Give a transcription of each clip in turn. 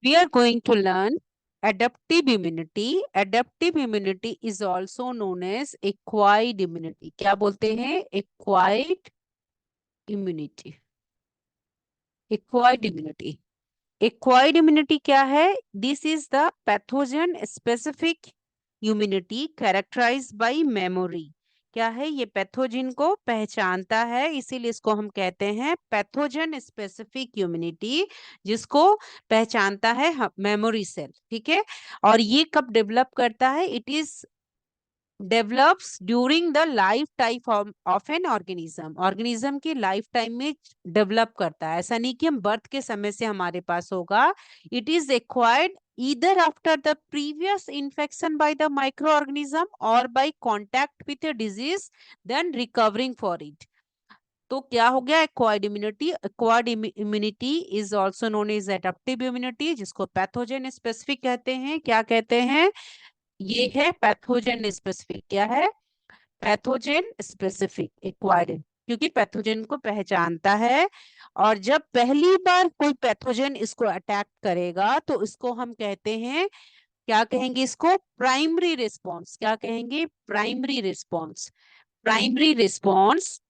We are going to learn adaptive immunity. Adaptive immunity is also known as acquired immunity. क्या बोलते हैं? Acquired immunity. Acquired immunity. Acquired immunity क्या है? This is the pathogen specific immunity characterized by memory. क्या है? ये pathogen को पहचानता है, इसीलिए इसको हम कहते हैं पैथोजन स्पेसिफिक इम्यूनिटी, जिसको पहचानता है मेमोरी सेल। ठीक है, और ये कब डेवलप करता है? It is develops during the life time of an organism. Organism की लाइफ टाइम में डेवलप करता है, ऐसा नहीं कि हम बर्थ के समय से हमारे पास होगा। It is acquired either after the previous infection by the microorganism or by contact with a disease then recovering for it. तो क्या हो गया? Acquired immunity. Acquired immunity is also known as adaptive immunity, जिसको pathogen specific कहते हैं। क्या कहते हैं? ये है पैथोजन स्पेसिफिक। क्या है? पैथोजन स्पेसिफिक एक्वायर्ड, क्योंकि पैथोजन को पहचानता है। और जब पहली बार कोई पैथोजन इसको अटैक करेगा तो इसको हम कहते हैं, क्या कहेंगे इसको? Primary response. क्या कहेंगे? Primary response. Primary response.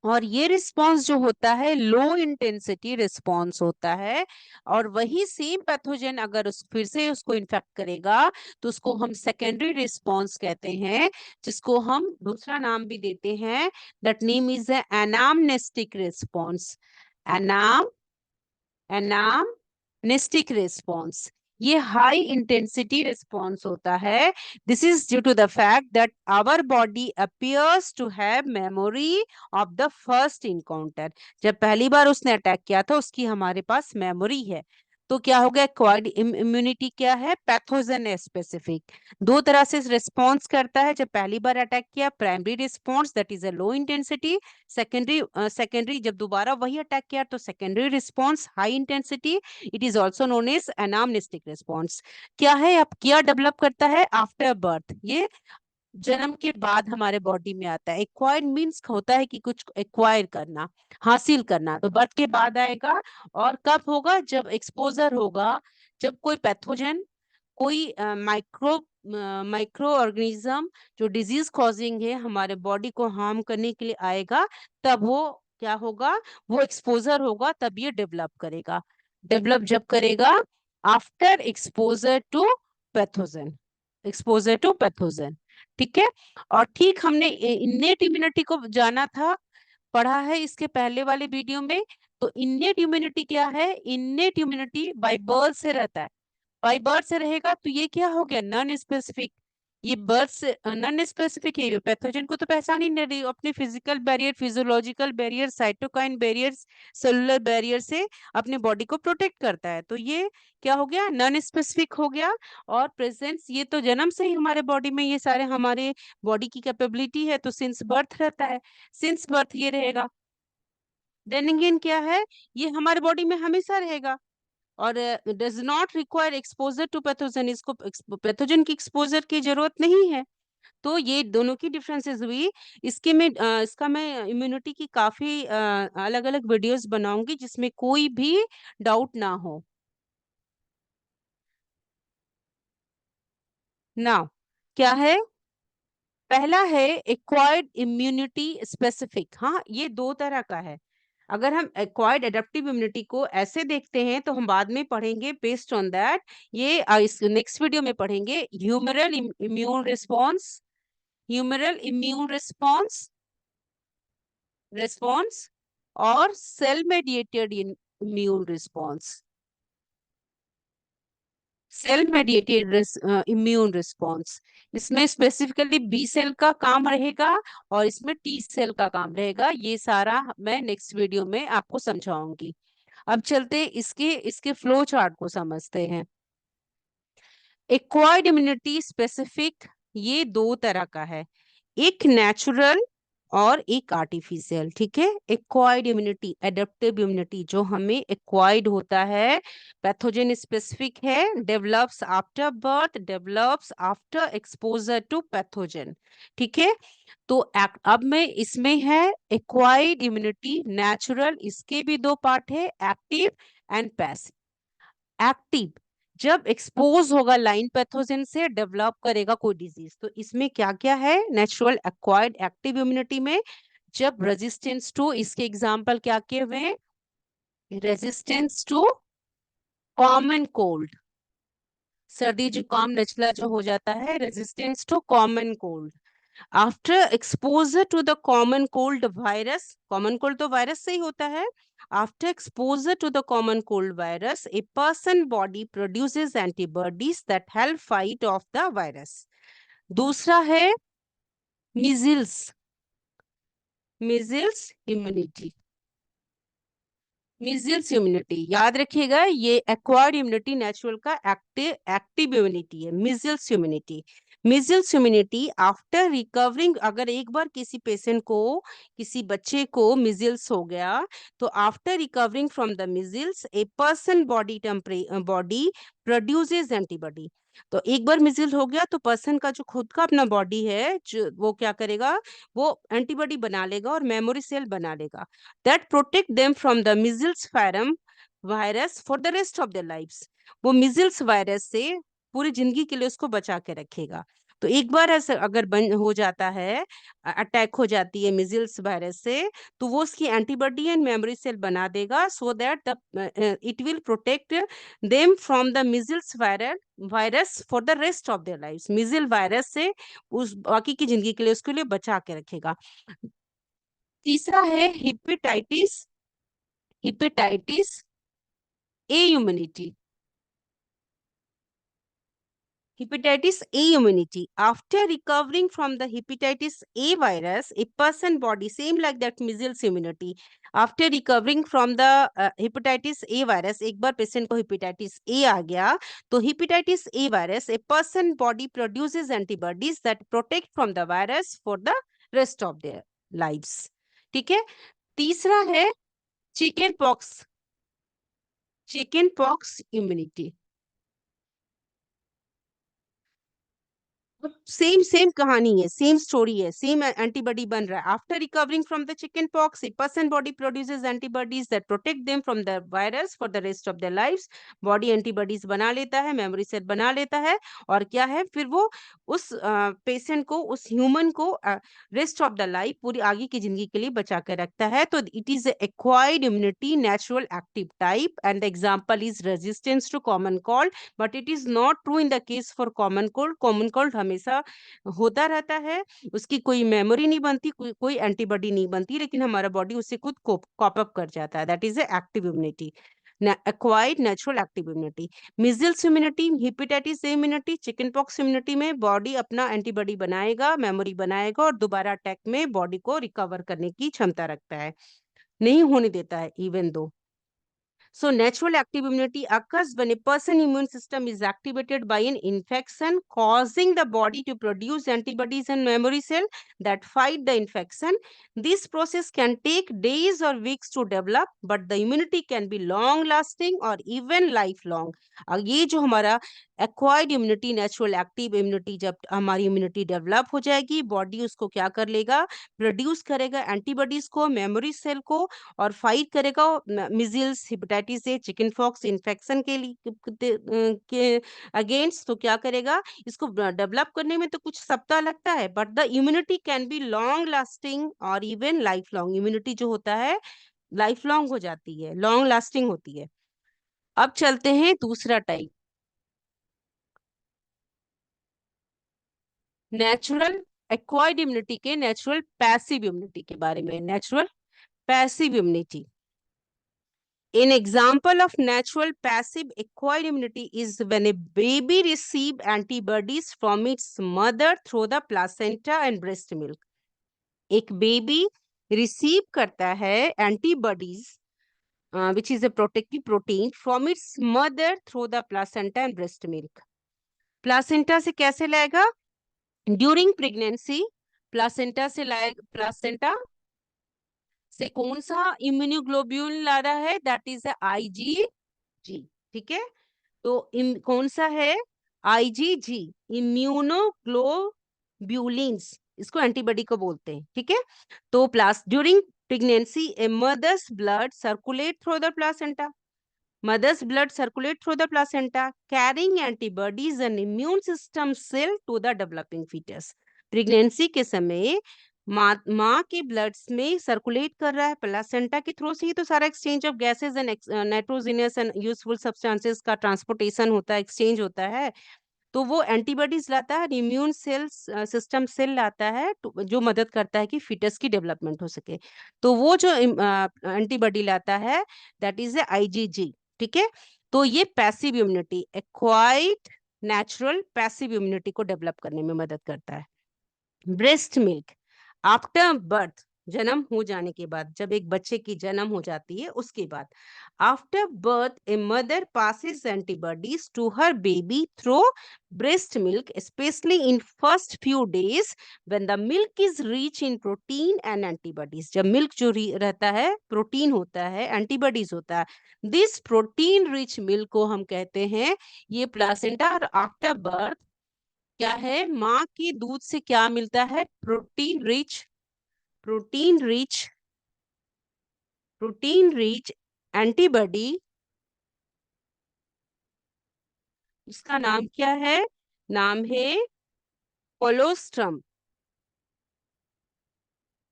और ये रिस्पॉन्स जो होता है लो इंटेंसिटी रिस्पॉन्स होता है। और वही सेम पैथोजन अगर उस फिर से उसको इन्फेक्ट करेगा तो उसको हम सेकेंडरी रिस्पॉन्स कहते हैं, जिसको हम दूसरा नाम भी देते हैं। That name is anamnestic response. एनाम एनामनेस्टिक रिस्पॉन्स। ये हाई इंटेंसिटी रिस्पॉन्स होता है। This is due to the fact that our body appears to have memory of the first encounter. जब पहली बार उसने अटैक किया था उसकी हमारे पास मेमोरी है। तो क्या हो गया? एक्वायर्ड इम्यूनिटी क्या है? Pathogen specific. दो तरह से रिस्पॉन्स करता है। जब पहली बार अटैक किया, primary response that is a low intensity. Secondary जब दोबारा वही अटैक किया तो secondary response high intensity. It is also known as anamnestic response. क्या है? अब क्या डेवलप करता है? After birth. ये जन्म के बाद हमारे बॉडी में आता है। एक्वायर्ड मीन्स होता है कि कुछ एक्वायर करना, हासिल करना, तो बर्थ के बाद आएगा। और कब होगा? जब एक्सपोजर होगा, जब कोई पैथोजन, कोई माइक्रो ऑर्गेनिज्म जो डिजीज कॉजिंग है हमारे बॉडी को हार्म करने के लिए आएगा, तब वो क्या होगा? वो एक्सपोजर होगा, तब ये डेवलप करेगा। डेवलप जब करेगा? After exposure to pathogen. Exposure to pathogen. ठीक है। और ठीक हमने इन्नेट इम्यूनिटी को जाना था, पढ़ा है इसके पहले वाले वीडियो में। तो इन्नेट इम्यूनिटी क्या है? इन्नेट इम्यूनिटी बाय बर्थ से रहता है। बाई बर्थ से रहेगा तो ये क्या हो गया? Non specific. ये बर्थ से नॉन स्पेसिफिक है, पैथोजन को तो पहचान ही नहीं रही, अपने physical barrier, physiological barrier, cytokine barrier, cellular barrier से अपने बॉडी को प्रोटेक्ट करता है। तो ये क्या हो गया? नॉन स्पेसिफिक हो गया। और प्रेजेंस, ये तो जन्म से ही हमारे बॉडी में ये सारे हमारे बॉडी की कैपेबिलिटी है, तो सिंस बर्थ रहता है। सिंस बर्थ ये रहेगा। देन अगेन क्या है? ये हमारे बॉडी में हमेशा रहेगा और does not require exposure to pathogen. इसको पैथोजन की एक्सपोजर की जरूरत नहीं है। तो ये दोनों की डिफरेंसेस हुई। इसका मैं इम्यूनिटी की काफी अलग अलग वीडियोस बनाऊंगी जिसमें कोई भी डाउट ना हो। ना क्या है? पहला है एक्वायर्ड इम्यूनिटी स्पेसिफिक। हाँ, ये दो तरह का है। अगर हम एक्वायर्ड एडेप्टिव इम्यूनिटी को ऐसे देखते हैं तो हम बाद में पढ़ेंगे बेस्ड ऑन दैट। ये इस नेक्स्ट वीडियो में पढ़ेंगे humoral immune response. Humoral immune response response और cell mediated immune response. Cell mediated immune response. इसमें स्पेसिफिकली बी सेल का काम रहेगा और इसमें टी सेल का काम रहेगा। ये सारा मैं नेक्स्ट वीडियो में आपको समझाऊंगी। अब चलते इसके इसके फ्लो चार्ट को समझते हैं। एक्वायर्ड इम्यूनिटी स्पेसिफिक ये दो तरह का है, एक नेचुरल और एक आर्टिफिशियल। ठीक है। एक्वायर्ड इम्यूनिटी, एडेप्टिव इम्यूनिटी जो हमें एक्वायर्ड होता है, पैथोजन स्पेसिफिक है, develops after birth, develops after exposure to pathogen. ठीक है। तो अब में इसमें है एक्वायर्ड इम्यूनिटी नेचुरल, इसके भी दो पार्ट है, एक्टिव एंड पैसिव। एक्टिव, जब एक्सपोज होगा लाइन पैथोजन से डेवलप करेगा कोई डिजीज। तो इसमें क्या क्या है नेचुरल एक्वायर्ड एक्टिव इम्यूनिटी में, जब रेजिस्टेंस टू, इसके एग्जांपल क्या किए हुए हैं, रेजिस्टेंस टू कॉमन कोल्ड, सर्दी जुकाम नचला जो हो जाता है, resistance to common cold. After exposure to the common cold virus, common cold तो वायरस से ही होता है, after exposure to the common cold virus a person body produces antibodies that help fight off the virus. दूसरा है measles, measles immunity, measles immunity याद रखिएगा, ये एक्वायर्ड इम्यूनिटी नेचुरल का एक्टिव एक्टिव इम्यूनिटी है, measles immunity. Measles immunity after recovering, अगर एक बार किसी पेशेंट को, किसी बच्चे को मीजल्स हो गया, तो after recovering from the measles A person body produces antibody. तो एक बार मिजिल हो गया तो पर्सन का जो खुद का अपना बॉडी है, जो वो क्या करेगा, वो एंटीबॉडी बना लेगा और मेमोरी सेल बना लेगा, that protect them from the measles virus for the rest of their lives। वो measles वायरस से पूरी जिंदगी के लिए उसको बचा के रखेगा। तो एक बार ऐसा अगर बन हो जाता है, अटैक हो जाती है measles वायरस से, तो वो उसकी एंटीबॉडी एंड मेमोरी सेल बना देगा, so that the it will protect them from the measles virus for the rest of their lives. measles virus से उस बाकी की जिंदगी के लिए उसके लिए बचा के रखेगा। तीसरा है hepatitis, hepatitis A immunity, hepatitis A immunity after recovering from the hepatitis A virus a person body same like that measles immunity after recovering from the hepatitis A virus, एक बार पेशेंट को hepatitis A आ गया तो hepatitis A virus a person body produces antibodies that protect from the virus for the rest of their lives। ठीक है। तीसरा है chicken pox, chicken pox immunity. Same same कहानी है, सेम स्टोरी है, सेम एंटीबॉडी बन रहा है। After recovering from the chicken pox A person body produces antibodies that protect them from the virus for the rest of their lives. Body antibodies बना लेता है, memory set बना लेता है, और क्या है फिर वो उस पेशेंट को, उस ह्यूमन को रेस्ट ऑफ द लाइफ, पूरी आगे की जिंदगी के लिए बचा कर रखता है। तो it is acquired immunity natural active type and the example is resistance to common cold, but it is not true in the case for common cold. Common cold हमेशा होता रहता है, उसकी कोई मेमोरी नहीं बनती, कोई एंटीबॉडी नहीं बनती, लेकिन हमारा बॉडी उससे खुद कॉप अप कर जाता है, that is active immunity, acquired natural active immunity. Measles immunity, hepatitis A immunity, chicken pox immunity में बॉडी अपना एंटीबॉडी बनाएगा, मेमोरी बनाएगा और दोबारा अटैक में बॉडी को रिकवर करने की क्षमता रखता है, नहीं होने देता है even though. So natural active immunity occurs when a person's immune system is activated by an infection, causing the body to produce antibodies and memory cell that fight the infection. This process can take days or weeks to develop, but the immunity can be long lasting or even lifelong। ये जो हमारा acquired immunity, natural active immunity, जब हमारी immunity develop हो जाएगी, body उसको क्या कर लेगा, प्रोड्यूस करेगा एंटीबॉडीज को, मेमोरी सेल को, और फाइट करेगा मिजिल्स, हिपेटाइटिस ए, चिकन पॉक्स इन्फेक्शन के लिए के अगेंस्ट। तो क्या करेगा, इसको डेवलप करने में तो कुछ सप्ताह लगता है, but the immunity can be long lasting और इवन लाइफ लॉन्ग। इम्यूनिटी जो होता है लाइफ लॉन्ग हो जाती है, लॉन्ग लास्टिंग होती है। अब चलते हैं दूसरा टाइप, नेचुरल एक्वायर्ड इम्यूनिटी के नेचुरल पैसिव इम्यूनिटी के बारे में। Natural passive immunity, an example of natural passive acquired immunity is when a baby receives antibodies from its mother through the placenta and breast milk। एक baby receive करता है antibodies which is a protective protein from its mother through the placenta and breast milk। Placenta से कैसे लाएगा, during pregnancy placenta से लाएगा, placenta से कौन सा इम्यूनोग्लोब्यूल ला रहा है, दैट इज IgG। ठीक है, तो कौन सा है, IgG, इम्यूनोग्लोब्यूलिन्स, इसको एंटीबॉडी को बोलते हैं। ठीक है, तो प्लास during pregnancy a mother's blood circulate through the placenta, Mother's blood circulate through the placenta, carrying antibodies and immune system cell to the developing fetus. Pregnancy के समय माँ के ब्लड्स में सर्कुलेट कर रहा है, प्लासेंटा के थ्रू से ही तो सारा exchange of gases and nitrogenous and useful substances का ट्रांसपोर्टेशन होता है, एक्सचेंज होता है। तो वो एंटीबॉडीज लाता है, इम्यून सेल्स सिस्टम सेल लाता है, जो मदद करता है कि फिटस की डेवलपमेंट हो सके। तो वो जो एंटीबॉडी लाता है दैट इज ए आईजीजी। ठीक है, तो ये passive immunity, acquired natural passive immunity को डेवलप करने में मदद करता है। ब्रेस्ट मिल्क आफ्टर बर्थ, जन्म हो जाने के बाद, जब एक बच्चे की जन्म हो जाती है उसके बाद, after birth a mother passes antibodies to her baby through breast milk, especially in first few days when the milk is rich in protein and antibodies। जब मिल्क जो रहता है प्रोटीन होता है, एंटीबॉडीज होता है, दिस प्रोटीन रिच मिल्क को हम कहते हैं, ये प्लासेंटा और आफ्टर बर्थ क्या है, माँ के दूध से क्या मिलता है, protein rich, protein rich, protein rich antibody. इसका नाम क्या है, नाम है कोलोस्ट्रम,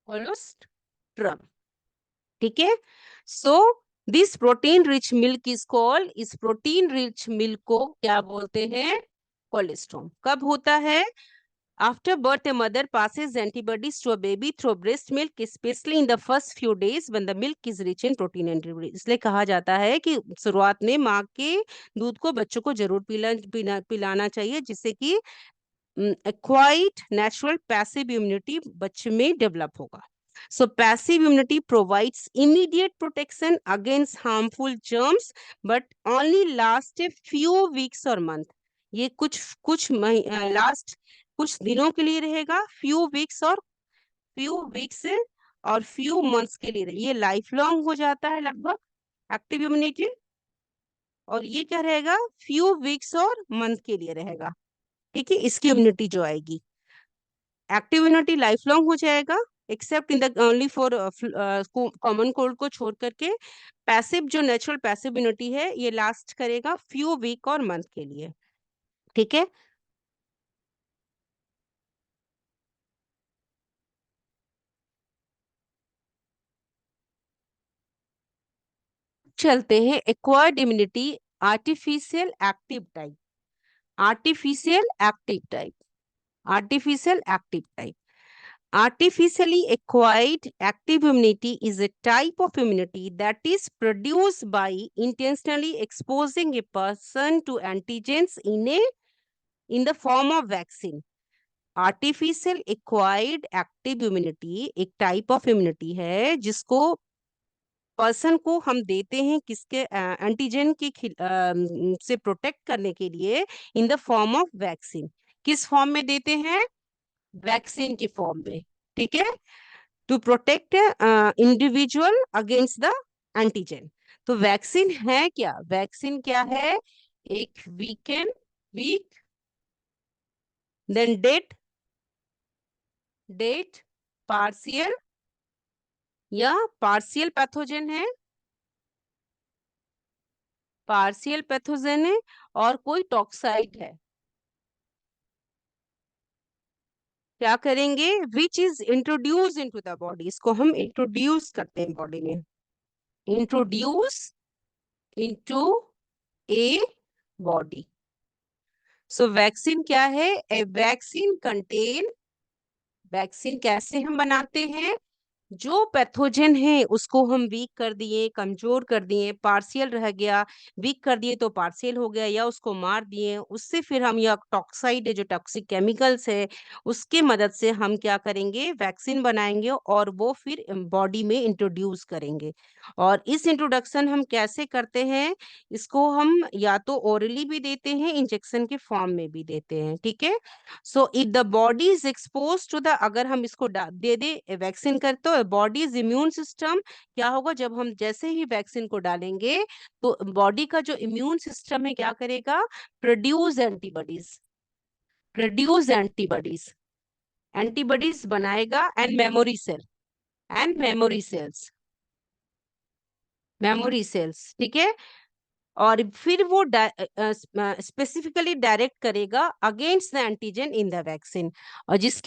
कोलोस्ट्रम। ठीक है, so this protein rich milk is called, इस प्रोटीन रिच मिल्क को क्या बोलते हैं, कोलेस्ट्रॉम। कब होता है, after birth a mother passes antibodies to a baby through breast milk, especially in the first few days when the milk is rich in protein and antibodies। इसलिए कहा जाता है कि शुरुआत में माँ के दूध को बच्चों को जरूर पिलाना चाहिए, जिससे कि एक्वायर्ड नेचुरल पैसिव इम्यूनिटी बच्चे में डेवलप होगा। So passive immunity provides immediate protection against harmful germs, but only last a few weeks or month। ये कुछ लास्ट कुछ दिनों के लिए रहेगा, फ्यू वीक्स और फ्यू मंथ्स के लिए, ये लाइफ लॉन्ग हो जाता है लगभग एक्टिव इम्यूनिटी, और ये क्या रहेगा, फ्यू वीक्स और मंथ के लिए रहेगा। ठीक है, इसकी इम्यूनिटी जो आएगी, एक्टिव इम्यूनिटी लाइफ लॉन्ग हो जाएगा, accept in the only for common cold को छोड़ करके। पैसिव जो नेचुरल पैसिव इम्यूनिटी है ये लास्ट करेगा फ्यू वीक और मंथ के लिए। ठीक है, चलते हैं acquired immunity, artificial active type, artificial active type, artificial active type. Artificially acquired active immunity is a type of immunity that is produced by intentionally exposing a person to antigens in the form of vaccine। Artificial acquired active immunity एक type of immunity है जिसको person को हम देते हैं किसके, antigen की से प्रोटेक्ट करने के लिए, in the form of vaccine. किस फॉर्म में देते हैं, वैक्सीन की फॉर्म में। ठीक है, to protect individual against the antigen. तो वैक्सीन है क्या, वैक्सीन क्या है, एक weakened weak then dead partial या पार्शियल पैथोजन है, पार्शियल पैथोजन है, और कोई टॉक्साइड है। क्या करेंगे, which is introduce into the body, इसको हम इंट्रोड्यूस करते हैं बॉडी में, introduce into a body. So vaccine क्या है, ए वैक्सीन कंटेन, वैक्सीन कैसे हम बनाते हैं, जो पैथोजन है उसको हम वीक कर दिए, कमजोर कर दिए, पार्शियल रह गया, वीक कर दिए तो पार्शियल हो गया, या उसको मार दिए, उससे फिर हम, या टॉक्साइड है जो टॉक्सिक केमिकल्स है उसके मदद से हम क्या करेंगे, वैक्सीन बनाएंगे और वो फिर बॉडी में इंट्रोड्यूस करेंगे। और इस इंट्रोडक्शन हम कैसे करते हैं, इसको हम या तो ओरली भी देते हैं, इंजेक्शन के फॉर्म में भी देते हैं। ठीक है, so if the body is expose to the, अगर हम इसको दे दे वैक्सीन कर, तो बॉडीज इम्यून सिस्टम क्या होगा, जब हम जैसे ही वैक्सीन को डालेंगे तो बॉडी का जो इम्यून सिस्टम है क्या करेगा, produce antibodies, produce antibodies, antibodies बनाएगा, and memory cell, and memory cells, memory cells. ठीक है, और फिर वो स्पेसिफिकली डायरेक्ट करेगा against the antigen in the vaccine. और जिस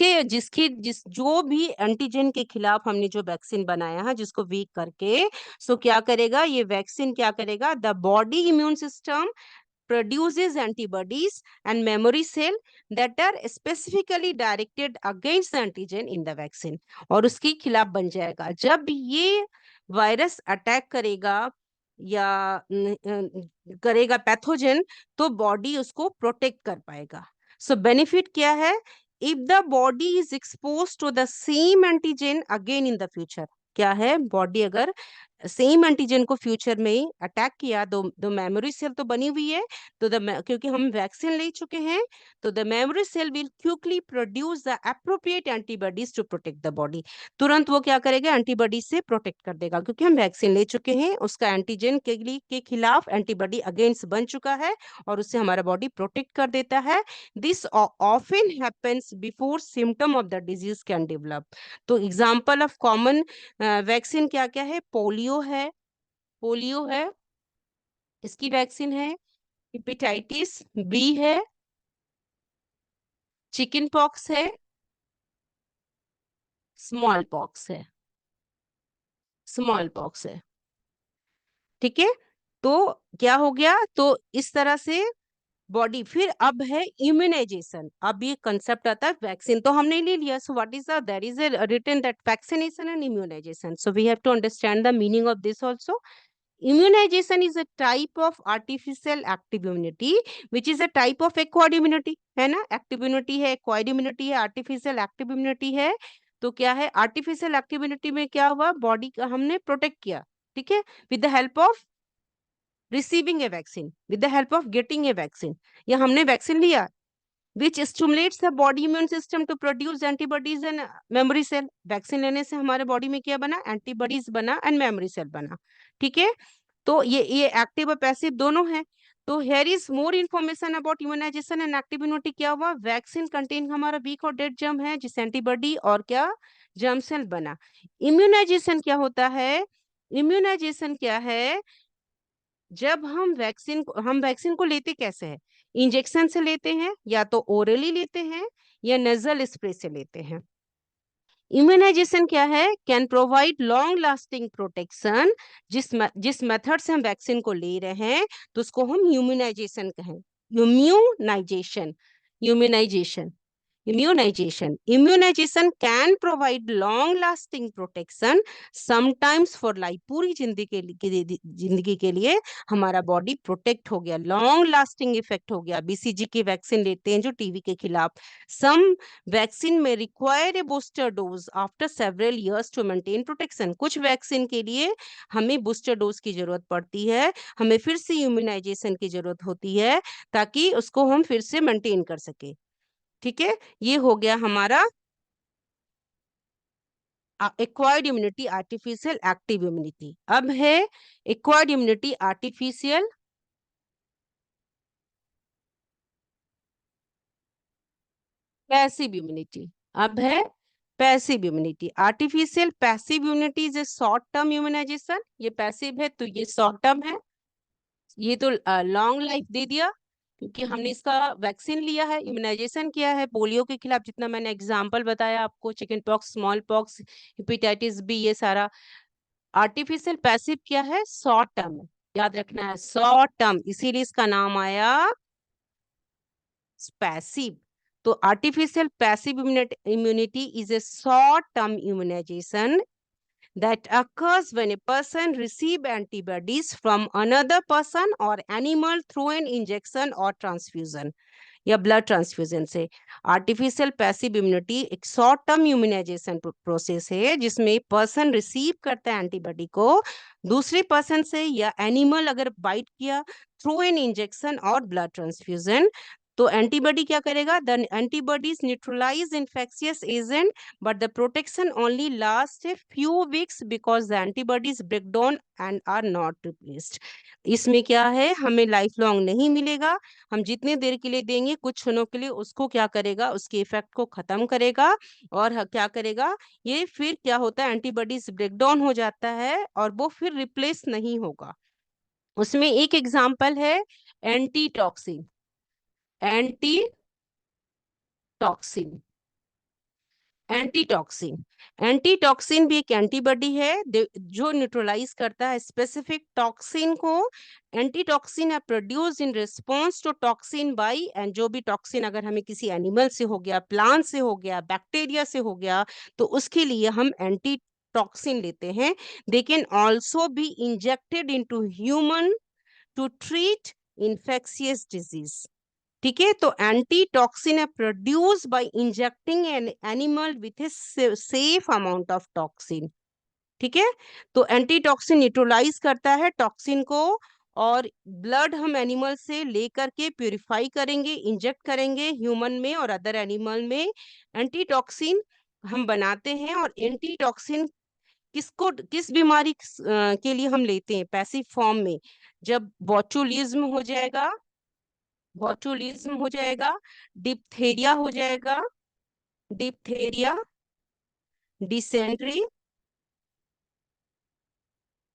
जो भी एंटीजन के खिलाफ हमने जो वैक्सीन बनाया है जिसको वीक करके, सो क्या करेगा ये वैक्सीन, क्या करेगा, the body immune system produces antibodies and memory cell that are specifically directed against the antigen in the vaccine, और उसके खिलाफ बन जाएगा। जब ये वायरस अटैक करेगा या करेगा पैथोजन, तो बॉडी उसको प्रोटेक्ट कर पाएगा। सो बेनिफिट क्या है, if the body is expose to the same antigen again in the future, क्या है, बॉडी अगर सेम एंटीजन को फ्यूचर में अटैक किया, दो मेमोरी सेल तो बनी हुई है, तो क्योंकि हम वैक्सीन ले चुके हैं, तो the memory cell will quickly produce the appropriate antibodies to protect the body. तुरंत वो क्या करेगा, एंटीबॉडी से प्रोटेक्ट कर देगा, क्योंकि हम वैक्सीन ले चुके हैं, उसका एंटीजन के खिलाफ एंटीबॉडी अगेंस्ट बन चुका है और उससे हमारा बॉडी प्रोटेक्ट कर देता है। This often happens before symptom of the disease can develop. तो एग्जाम्पल ऑफ कॉमन वैक्सीन क्या क्या है, पोलियो है, इसकी वैक्सीन है, हेपेटाइटिस बी है, चिकन पॉक्स है, स्मॉल पॉक्स है, स्मॉल पॉक्स है। ठीक है, तो क्या हो गया, तो इस तरह से बॉडी, फिर अब है इम्यूनाइजेशन। अब ये कंसेप्ट आता है, वैक्सीन तो हमने ले लिया, so what is the, there is a written that vaccination and immunization, so we have to understand the meaning of this also. Immunization is a type of artificial active immunity which is a type of acquired immunity, है ना, active immunity है, acquired immunity है, artificial active immunity है। तो क्या है, artificial active immunity में क्या हुआ, बॉडी का हमने प्रोटेक्ट किया, ठीक है, with the help of receiving A vaccine, with the help of getting a vaccine, या हमने वैक्सीन लिया, which stimulates the body immune system to produce antibodies and memory cell। Vaccine लेने से हमारे बॉडी में क्या बना, एंटीबॉडीज बना एंड मेमोरी सेल बना। ठीक है, तो ये एक्टिव और पैसिव दोनों है। तो here is more information about immunization and active immunity. क्या हुआ, वैक्सीन कंटेन हमारा वीक और डेड जर्म है, जिस एंटीबॉडी और क्या, जर्म सेल बना। इम्यूनाइजेशन क्या होता है, इम्यूनाइजेशन क्या है, जब हम वैक्सीन को लेते कैसे हैं, इंजेक्शन से लेते हैं, या तो ओरली लेते हैं, या नजल स्प्रे से लेते हैं। इम्यूनाइजेशन क्या है, can provide long lasting protection. जिस मेथड से हम वैक्सीन को ले रहे हैं, तो उसको हम इम्यूनाइजेशन कहें, immunization, immunization, immunization can provide long lasting protection sometimes for life। पूरी जिंदगी के लिए हमारा बॉडी प्रोटेक्ट हो गया, लॉन्ग लास्टिंग इफेक्ट हो गया। बीसीजी की वैक्सीन लेते हैं जो टीवी के खिलाफ, सम वैक्सीन में require a booster dose after several years to maintain protection. कुछ वैक्सीन के लिए हमें बूस्टर डोज की जरूरत पड़ती है, हमें फिर से इम्यूनाइजेशन की जरूरत होती है, ताकि उसको हम फिर से मेंटेन कर सके। ठीक है, ये हो गया हमारा acquired immunity, artificial, active immunity. अब है acquired immunity, artificial, passive immunity. अब है passive immunity, artificial passive immunity is a short term immunization. ये पैसिव है तो ये शॉर्ट टर्म है, ये तो लॉन्ग लाइफ दे दिया, क्योंकि हमने इसका वैक्सीन लिया है, इम्यूनाइजेशन किया है पोलियो के खिलाफ, जितना मैंने एग्जांपल बताया आपको, chicken pox, small pox, hepatitis B, ये सारा। आर्टिफिशियल पैसिव क्या है, शॉर्ट टर्म है, याद रखना है, शॉर्ट टर्म, इसीलिए इसका नाम आया पैसिव। तो artificial passive immunity is a short term immunization that occurs when a person receive antibodies from another person or animal through an injection or transfusion, या ब्लड ट्रांसफ्यूजन से। आर्टिफिशियल पैसिव इम्यूनिटी एक short term immunisation process है, जिसमें person receive करता है antibody को दूसरे person से, या एनिमल अगर बाइट किया, थ्रू एन इंजेक्शन और ब्लड ट्रांसफ्यूजन। तो एंटीबॉडी क्या करेगा, the antibodies neutralize infectious agent, but the protection only last a few weeks because the antibodies break down and are not replaced. इसमें क्या है, हमें लाइफ लॉन्ग नहीं मिलेगा, हम जितने देर के लिए देंगे, कुछ क्षणों के लिए उसको क्या करेगा, उसके इफेक्ट को खत्म करेगा, और क्या करेगा, ये फिर क्या होता है, एंटीबॉडीज ब्रेक डाउन हो जाता है और वो फिर रिप्लेस नहीं होगा। उसमें एक एग्जाम्पल है anti toxin. Anti toxin, antitoxin. Antitoxin भी एक एंटीबॉडी है जो न्यूट्रलाइज करता है स्पेसिफिक टॉक्सिन को। एंटीटॉक्सिन है produced in response to toxin by, and जो भी टॉक्सिन अगर हमें किसी एनिमल से हो गया, प्लांट से हो गया, बैक्टीरिया से हो गया, तो उसके लिए हम एंटी टॉक्सिन लेते हैं। They can also be injected into human to treat infectious disease. ठीक है, तो एंटी टॉक्सिन है produce by injecting an animal with a safe amount of toxin. ठीक है, तो एंटी टॉक्सिन न्यूट्रलाइज करता है टॉक्सिन को, और ब्लड हम एनिमल से लेकर के प्यूरिफाई करेंगे, इंजेक्ट करेंगे ह्यूमन में और अदर एनिमल में। एंटी टॉक्सिन हम बनाते हैं, और एंटी टॉक्सिन किसको, किस बीमारी के लिए हम लेते हैं पैसिव फॉर्म में? जब बॉटुलिज्म हो जाएगा, बॉटुलिज्म हो जाएगा, डिप्थेरिया हो जाएगा, diphtheria, dysentery,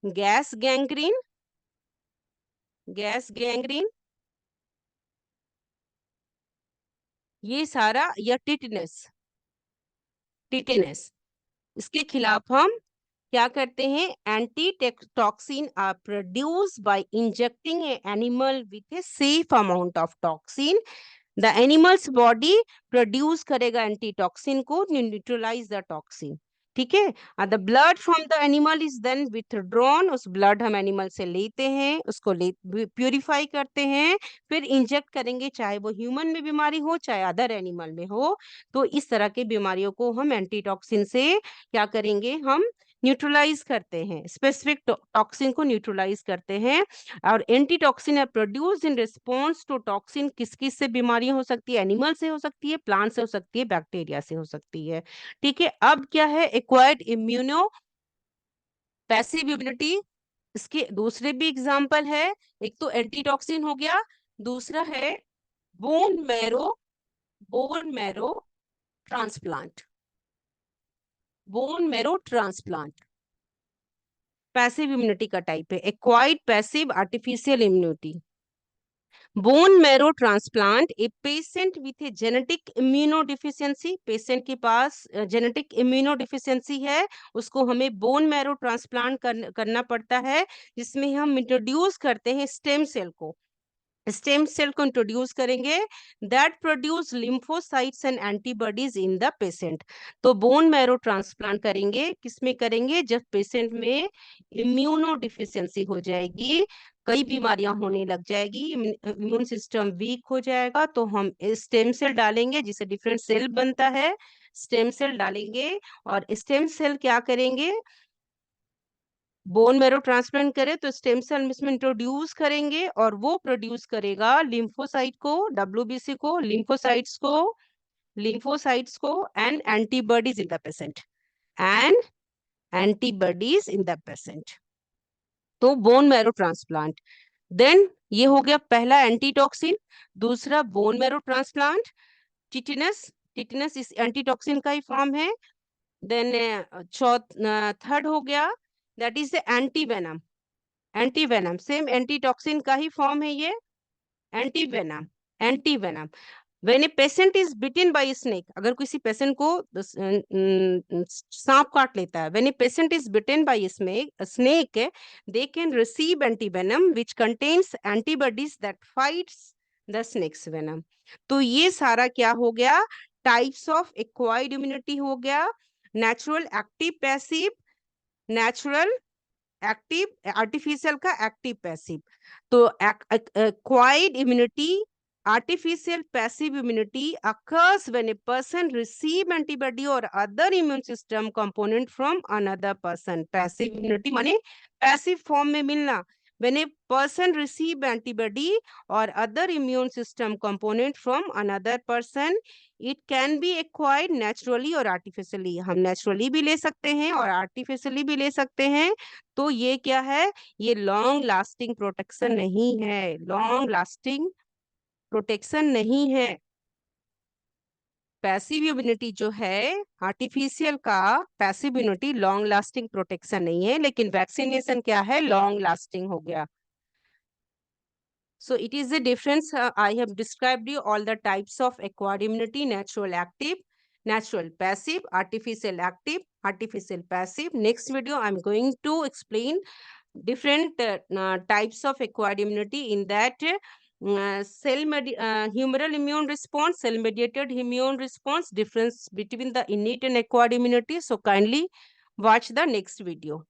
gas gangrene, gas gangrene, ये सारा, या टिटनेस, टिटेनस, इसके खिलाफ हम क्या करते हैं? Antitoxin are produce by injecting a animal with a safe amount of toxin. The animal's body produce करेगा एंटीटॉक्सिन को, न्यूट्रलाइज द टॉक्सिन। ठीक है, the blood from the animal is then withdrawn, उस ब्लड हम animal से लेते हैं, उसको प्यूरिफाई करते हैं, फिर इंजेक्ट करेंगे, चाहे वो ह्यूमन में बीमारी हो चाहे अदर एनिमल में हो। तो इस तरह की बीमारियों को हम एंटीटॉक्सिन से क्या करेंगे? हम न्यूट्रलाइज करते हैं, स्पेसिफिक टॉक्सिन को न्यूट्रलाइज करते हैं। और एंटीटॉक्सिन है produce in response to toxin, किस किस से बीमारियां हो सकती है? एनिमल से हो सकती है, प्लांट से हो सकती है, बैक्टीरिया से हो सकती है। ठीक है, अब क्या है? Acquired immuno passive immunity. इसके दूसरे भी एग्जाम्पल है, एक तो एंटीटॉक्सिन हो गया, दूसरा है bone marrow, bone marrow transplant, bone marrow transplant passive immunity का टाइप है, acquired passive artificial immunity. Bone marrow transplant, a patient with a genetic immunodeficiency, patient के पास जेनेटिक इम्यूनोडिफिशियंसी है, उसको हमें बोन मैरो ट्रांसप्लांट करना पड़ता है, जिसमें हम इंट्रोड्यूस करते हैं स्टेम सेल को, स्टेम सेल को इंट्रोड्यूस करेंगे, that produce lymphocytes and antibodies in the patient. तो बोन मैरो ट्रांसप्लांट करेंगे, किसमें करेंगे? जब पेशेंट में इम्यूनो डिफिशियंसी हो जाएगी, कई बीमारियां होने लग जाएगी, इम्यून सिस्टम वीक हो जाएगा, तो हम स्टेम सेल डालेंगे, जिसे डिफरेंट सेल बनता है, स्टेम सेल डालेंगे, और स्टेम सेल क्या करेंगे? बोन मैरो ट्रांसप्लांट करें तो स्टेम सेल इसमें इंट्रोड्यूस करेंगे, और वो प्रोड्यूस करेगा लिम्फोसाइट को, डब्ल्यूबीसी को, लिम्फोसाइट्स को, लिम्फोसाइट्स को, and antibodies in the patient, and antibodies in the patient. तो बोन मैरो ट्रांसप्लांट, देन ये हो गया पहला एंटीटॉक्सिन। दूसरा bone marrow transplant, tetanus, tetanus इस एंटीटॉक्सिन का ही फॉर्म है। देन थर्ड हो गया, that is the antivenom, antivenom same antitoxin का ही फॉर्म है ये, antivenom, antivenom. When a patient is bitten by snake, अगर किसी पेशेंट को सांप काट लेता है, when a patient is bitten by snake, they can receive antivenom which contains antibodies that fights the snake's venom. तो ये सारा क्या हो गया? टाइप्स ऑफ एक्वायर्ड इम्यूनिटी हो गया, natural active passive, natural active, artificial का एक्टिव पैसिव। तो acquired immunity, artificial passive immunity occurs when a person receive antibody or other immune system component from another person। passive immunity माने passive form में मिलना, when a person receive antibody or other immune system component from another person, it can be acquired naturally और artificially। हम naturally भी ले सकते हैं और artificially भी ले सकते हैं। तो ये क्या है? ये लॉन्ग लास्टिंग प्रोटेक्शन नहीं है, लॉन्ग लास्टिंग प्रोटेक्शन नहीं है। पैसिव इम्यूनिटी जो है आर्टिफिशियल का, passive immunity long lasting protection नहीं है, लेकिन वैक्सीनेशन क्या है? लॉन्ग लास्टिंग हो गया। So it is a difference. I have described you all the types of acquired immunity: natural active, natural passive, artificial active, artificial passive. Next video, I'm going to explain different types of acquired immunity. In that, humoral immune response, cell mediated immune response, difference between the innate and acquired immunity. So kindly watch the next video.